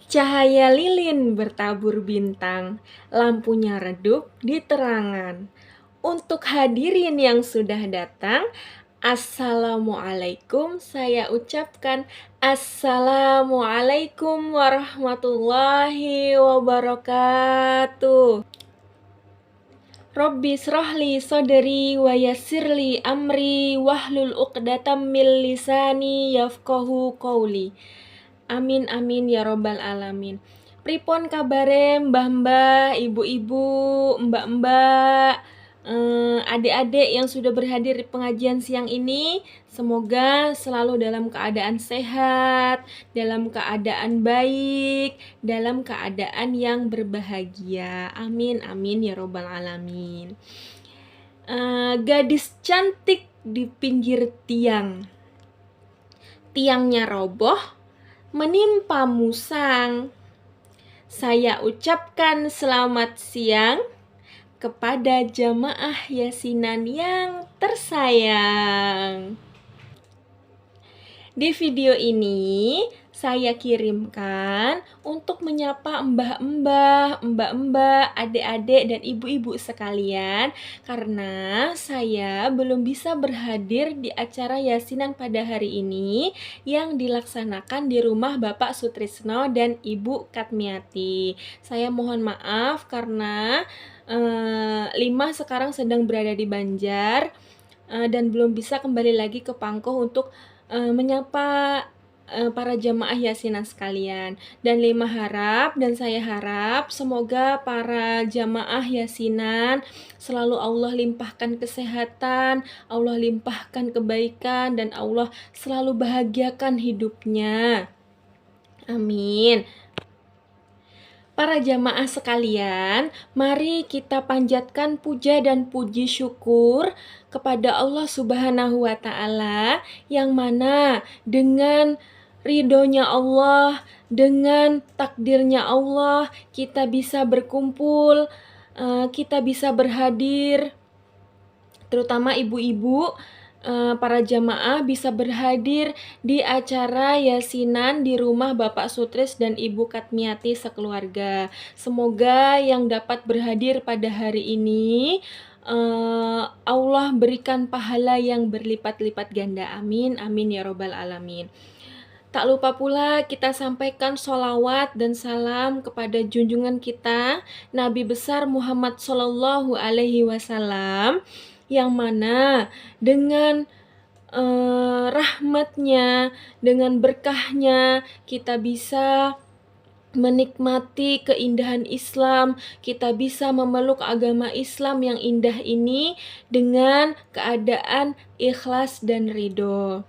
Cahaya lilin bertabur bintang, lampunya redup di terangan. Untuk hadirin yang sudah datang, Assalamualaikum. Saya ucapkan Assalamualaikum warahmatullahi wabarakatuh. Robbi srohli sodri wa yassirli amri wahlul uqdatam min lisani yafqahu qawli. Amin amin ya robbal alamin. Pripun kabare mbah-mbah, ibu-ibu, mbak-mbak, adik-adik yang sudah berhadir di pengajian siang ini? Semoga selalu dalam keadaan sehat, dalam keadaan baik, dalam keadaan yang berbahagia. Amin amin ya robbal alamin. Gadis cantik di pinggir tiang. Tiangnya roboh, menimpa musang. Saya ucapkan selamat siang kepada jamaah yasinan yang tersayang. Di video ini saya kirimkan untuk menyapa mbah-mbah, adik-adik, dan ibu-ibu sekalian karena saya belum bisa berhadir di acara yasinan pada hari ini yang dilaksanakan di rumah Bapak Sutrisno dan Ibu Katmiati. Saya mohon maaf karena Lima sekarang sedang berada di Banjar dan belum bisa kembali lagi ke Pangkoh untuk menyapa para jamaah yasinan sekalian. Dan Lima harap dan saya harap semoga para jamaah yasinan selalu Allah limpahkan kesehatan, Allah limpahkan kebaikan, dan Allah selalu bahagiakan hidupnya. Amin. Para jamaah sekalian, mari kita panjatkan puja dan puji syukur kepada Allah Subhanahu wa Ta'ala, yang mana dengan ridhonya Allah, dengan takdirnya Allah, kita bisa berkumpul, kita bisa berhadir, terutama ibu-ibu, para jamaah bisa berhadir di acara yasinan di rumah Bapak Sutris dan Ibu Katmiati sekeluarga. Semoga yang dapat berhadir pada hari ini Allah berikan pahala yang berlipat-lipat ganda. Amin, amin ya robbal alamin. Tak lupa pula kita sampaikan sholawat dan salam kepada junjungan kita Nabi besar Muhammad Sallallahu Alaihi Wasallam, yang mana dengan rahmatnya, dengan berkahnya kita bisa menikmati keindahan Islam, kita bisa memeluk agama Islam yang indah ini dengan keadaan ikhlas dan ridho.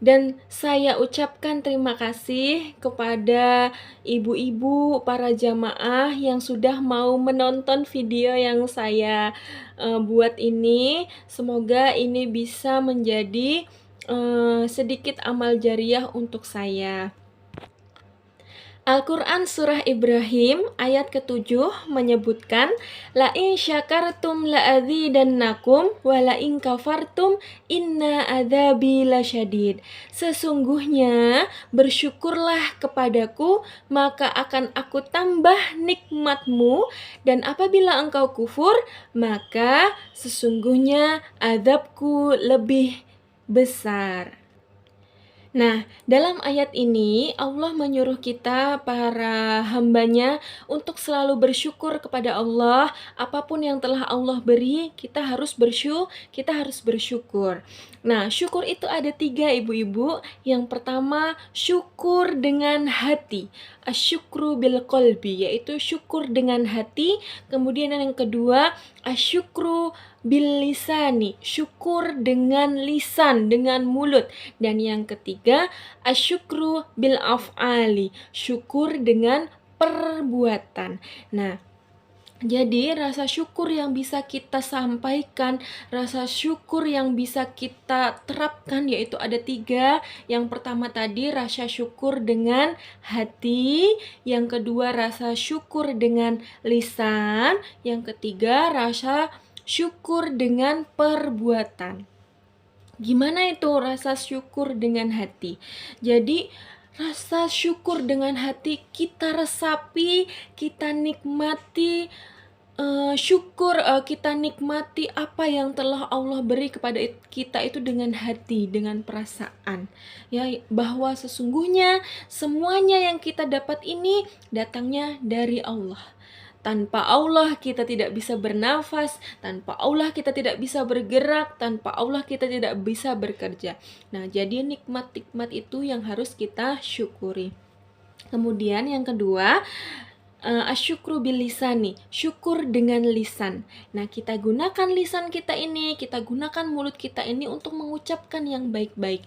Dan saya ucapkan terima kasih kepada ibu-ibu, para jamaah yang sudah mau menonton video yang saya buat ini. Semoga ini bisa menjadi sedikit amal jariah untuk saya. Al-Quran Surah Ibrahim ayat ke-7 menyebutkan, La in syakartum la'adzidannakum wa la in kafartum inna adzabi lasyadid. Sesungguhnya bersyukurlah kepadaku, maka akan aku tambah nikmatmu, dan apabila engkau kufur, maka sesungguhnya azabku lebih besar. Nah, dalam ayat ini Allah menyuruh kita para hambanya untuk selalu bersyukur kepada Allah. Apapun yang telah Allah beri, kita harus bersyukur. Nah, syukur itu ada 3, ibu-ibu. Yang pertama, syukur dengan hati. Asyukru bil qalbi, yaitu syukur dengan hati. Kemudian yang kedua, asyukru bil lisani, syukur dengan lisan, dengan mulut. Dan yang ketiga, asyukru bil af'ali, syukur dengan perbuatan. Nah, jadi rasa syukur yang bisa kita sampaikan, rasa syukur yang bisa kita terapkan yaitu ada 3. Yang pertama tadi rasa syukur dengan hati, yang kedua rasa syukur dengan lisan, yang ketiga rasa syukur dengan perbuatan. Gimana itu rasa syukur dengan hati? Jadi rasa syukur dengan hati kita resapi, kita nikmati, kita nikmati apa yang telah Allah beri kepada kita itu dengan hati, dengan perasaan. Ya, bahwa sesungguhnya semuanya yang kita dapat ini datangnya dari Allah. Tanpa Allah kita tidak bisa bernafas, tanpa Allah kita tidak bisa bergerak, tanpa Allah kita tidak bisa bekerja. Nah, jadi nikmat-nikmat itu yang harus kita syukuri. Kemudian yang kedua, asyukru bil lisani, syukur dengan lisan. Nah, kita gunakan lisan kita ini, kita gunakan mulut kita ini untuk mengucapkan yang baik-baik.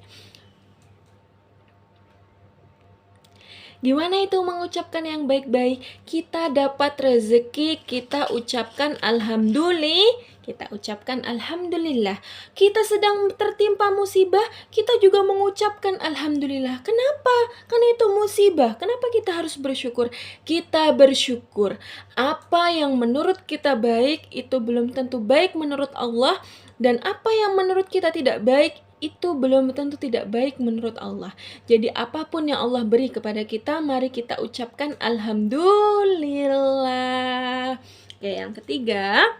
Gimana itu mengucapkan yang baik-baik? Kita dapat rezeki, kita ucapkan alhamdulillah. Kita ucapkan alhamdulillah. Kita sedang tertimpa musibah, kita juga mengucapkan alhamdulillah. Kenapa? Karena itu musibah. Kenapa kita harus bersyukur? Kita bersyukur. Apa yang menurut kita baik itu belum tentu baik menurut Allah, dan apa yang menurut kita tidak baik itu belum tentu tidak baik menurut Allah. Jadi apapun yang Allah beri kepada kita, mari kita ucapkan alhamdulillah. Oke, yang ketiga,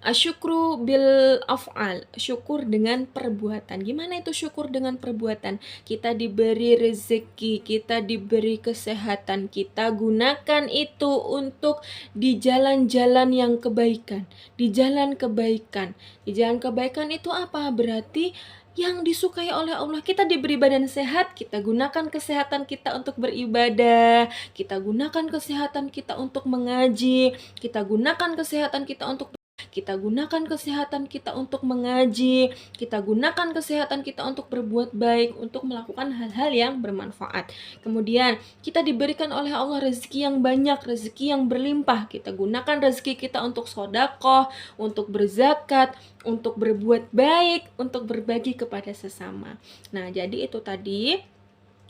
asyukru bil af'al, syukur dengan perbuatan. Gimana itu syukur dengan perbuatan? Kita diberi rezeki, kita diberi kesehatan, kita gunakan itu untuk di jalan-jalan yang kebaikan, di jalan kebaikan. Di jalan kebaikan itu apa? Berarti yang disukai oleh Allah. Kita diberi badan sehat, kita gunakan kesehatan kita untuk beribadah, kita gunakan kesehatan kita untuk mengaji, kita gunakan kesehatan kita untuk mengaji, kita gunakan kesehatan kita untuk berbuat baik, untuk melakukan hal-hal yang bermanfaat. Kemudian kita diberikan oleh Allah rezeki yang banyak, rezeki yang berlimpah. Kita gunakan rezeki kita untuk sedekah, untuk berzakat, untuk berbuat baik, untuk berbagi kepada sesama. Nah, jadi itu tadi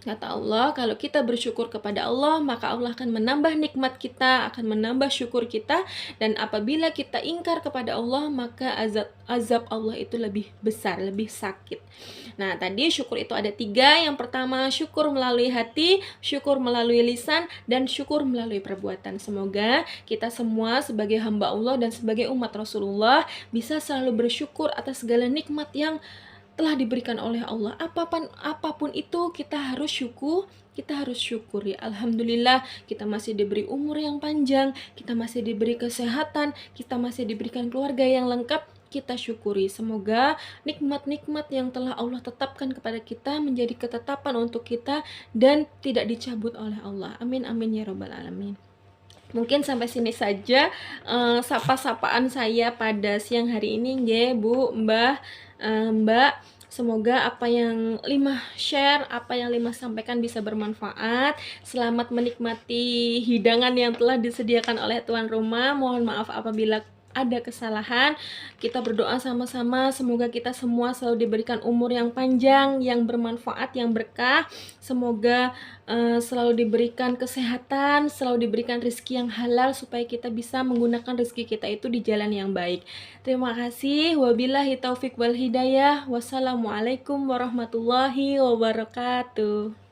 kata Allah, kalau kita bersyukur kepada Allah, maka Allah akan menambah nikmat kita, akan menambah syukur kita. Dan apabila kita ingkar kepada Allah, maka azab Allah itu lebih besar, lebih sakit. Nah, tadi syukur itu ada 3. Yang pertama, syukur melalui hati, syukur melalui lisan, dan syukur melalui perbuatan. Semoga kita semua sebagai hamba Allah dan sebagai umat Rasulullah bisa selalu bersyukur atas segala nikmat yang telah diberikan oleh Allah. Apapun itu kita harus syukuri. Alhamdulillah kita masih diberi umur yang panjang, kita masih diberi kesehatan, kita masih diberikan keluarga yang lengkap. Kita syukuri. Semoga nikmat-nikmat yang telah Allah tetapkan kepada kita menjadi ketetapan untuk kita dan tidak dicabut oleh Allah. Amin amin ya rabbal alamin. Mungkin sampai sini saja sapa-sapaan saya pada siang hari ini, nggih Bu, Mbak. Semoga apa yang Lima share, apa yang Lima sampaikan bisa bermanfaat. Selamat menikmati hidangan yang telah disediakan oleh tuan rumah. Mohon maaf apabila ada kesalahan. Kita berdoa sama-sama, semoga kita semua selalu diberikan umur yang panjang, yang bermanfaat, yang berkah. Semoga selalu diberikan kesehatan, selalu diberikan rezeki yang halal, supaya kita bisa menggunakan rezeki kita itu di jalan yang baik. Terima kasih. Wabillahi taufik wal hidayah. Wassalamualaikum warahmatullahi wabarakatuh.